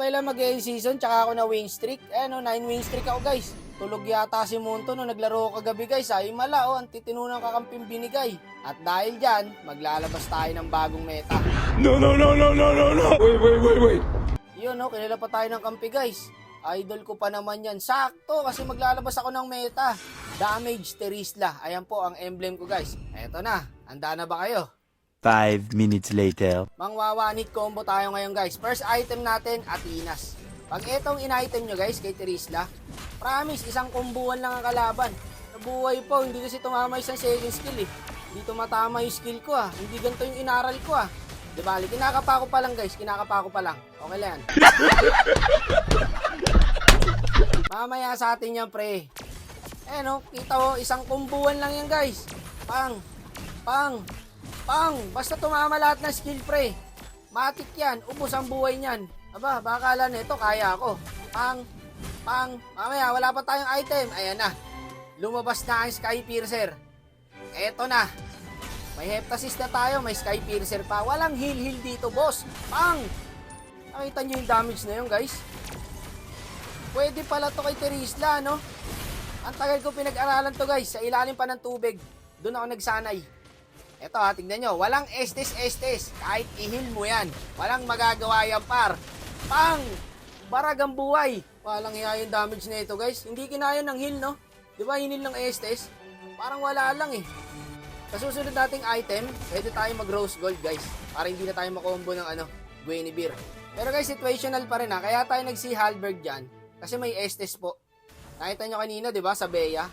kailan mag-end season, tsaka ako na win streak. 9 win streak ako guys. Tulog yata si Monto nung naglaro ko kagabi guys. Ay mala ang titinunang kakamping binigay. At dahil dyan, maglalabas tayo ng bagong meta. No. Wait. Yun kilala pa tayo ng kampi guys. Idol ko pa naman yan. Sakto kasi maglalabas ako ng meta. Damage Terisla. Ayan po ang emblem ko guys. Eto na. Handa na ba kayo? 5 minutes later. Mangwawanit combo tayo ngayon guys. First item natin, Atinas. Pag etong in-item nyo guys kay Terisla, promise, isang kumbuhan lang ang kalaban. Nabuhay po, hindi kasi tumama isang second skill eh. Hindi tumatama yung skill ko Hindi ganito yung inaral ko Di ba? Kinakapa ko pa lang guys, kinakapa ko pa lang. Okay lang yan. Mamaya sa atin yan pre. Kita mo, isang kumbuhan lang yan guys. Pang. Basta tumama lahat ng skill pre. Matik yan, ubos ang buhay niyan. Aba, bakala nito kaya ako. Pang. Mamaya, wala pa tayong item. Ayan na. Lumabas na ang Sky Piercer. Eto na. May Heptasis na tayo, may Sky Piercer pa. Walang heal dito, boss. Pang! Nakita nyo yung damage na yun, guys? Pwede pala to kay Terisla, no? Ang tagal ko pinag-aralan to, guys. Sa ilalim pa ng tubig. Doon ako nagsanay. Eto tignan nyo. Walang estes. Kahit i-heal mo yan. Walang magagawa yan, par. Pang! Barag ang buhay. Walang hiya yung damage na ito, guys. Hindi kinaya ng heal, no? Di ba hinil ng estes? Parang wala lang eh. Sa susunod nating item, pwede tayo mag-rose gold guys. Para hindi na tayo makombo ng Guinevere. Pero guys, situational pa rin Kaya tayo nag-si Halberg dyan. Kasi may Estes po. Nakita nyo kanina, di ba, sa Bea?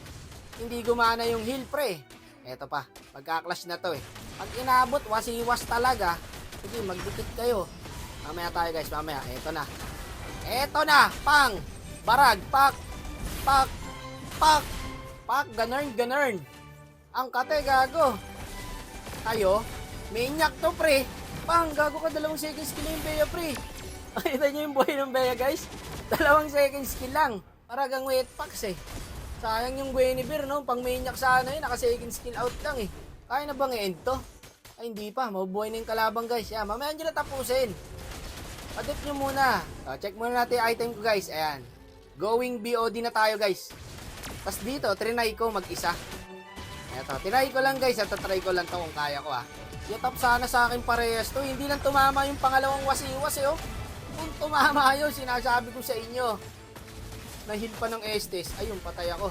Hindi gumana yung heal pre. Eto pa, magka-clash na to eh. Pag inabot, wasiwas talaga. Sige, magdikit kayo. Mamaya tayo guys, mamaya. Eto na, pang! Barag, pak! Ganern. Ang kate, gago. Tayo, maniac to, pre. Pang, gago ka, 2 second skill yung Bea, pre. Nakita nyo yung buhay ng Bea, guys? 2 second skill lang. Paragang wet packs, eh. Sayang yung Guinevere, no? Pang maniac sana yun, naka second skill out lang, eh. Kaya na bang i-end to? Ay, hindi pa. Mabubuhay na yung kalabang, guys. Yan, mamaya nyo na tapusin. Padip nyo muna. Check muna natin yung item ko, guys. Ayan. Going BOD na tayo, guys. Tapos dito, trinay ko mag-isa. Eto, tinry ko lang guys, at tatry ko lang to kung kaya ko Yatap sana sa akin parehas to, hindi lang tumama yung pangalawang wasiwas Kung tumama yun, sinasabi ko sa inyo. Nahil pa ng Estes, ayun, patay ako.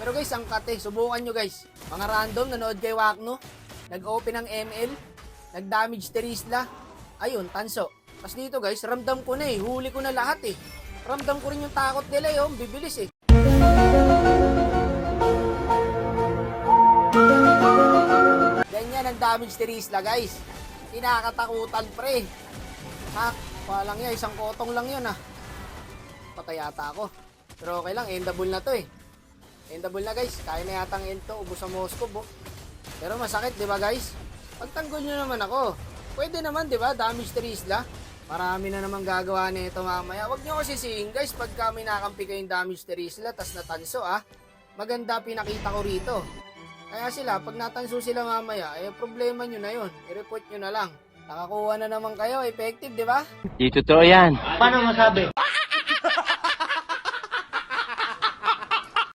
Pero guys, ang kate, subukan nyo guys. Mga random, nanood kay Wakno, nag-open ng ML, nag-damage Terisla, ayun, tanso. Tapos dito guys, ramdam ko na huli ko na lahat Ramdam ko rin yung takot nila bibilis Ganyan ang damage Terisla guys. Kinakatakutan pre. Walang yan, isang kotong lang yun Patay yata ako. Pero okay lang, endable na to Endable na guys. Kaya na yatang end to, ubos sa Moscow Pero masakit, di ba guys? Pagtanggol nyo naman ako. Pwede naman, di ba? Damage Terisla. Marami na naman gagawa nito mamaya. Huwag nyo kasi sisihin guys, pagka may nakampi kayong damage Terisla, tas natanso maganda pinakita ko rito. Kaya sila, pag natanso sila mamaya, problema nyo na yun. I-report nyo na lang. Nakakuha na naman kayo, effective, di ba? Di totoo yan. Paano masabi?